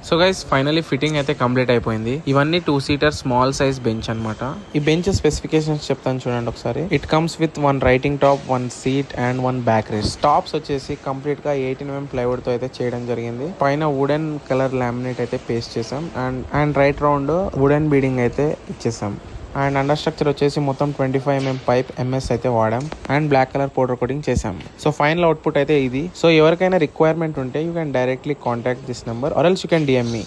So guys finally fitting అయితే complete అయిపోయింది. ఇవన్నీ 2-seater స్మాల్ సైజ్ బెంచ్ అన్నమాట. ఈ బెంచ్ స్పెసిఫికేషన్స్ చెప్తాను చూడండి ఒకసారి. It comes with 1 writing top, 1 seat and 1 back rest. Tops వచ్చేసి కంప్లీట్ గా 18mm ప్లైవుడ్ తో అయితే చేయడం జరిగింది. పైన వుడెన్ కలర్ లామినేట్ అయితే పేస్ట్ చేసాం and right round wooden beading అయితే ఇచ్చేసాం. అండ్ అండర్ స్ట్రక్చర్ వచ్చేసి మొత్తం 25mm పైప్ ఎంఎస్ అయితే వాడాం and black colour powder coating చేసాం. సో ఫైనల్ అవుట్పుట్ అయితే ఇది. సో ఎవరికైనా రిక్వైర్మెంట్ ఉంటే you can directly contact this number or else you can DM me.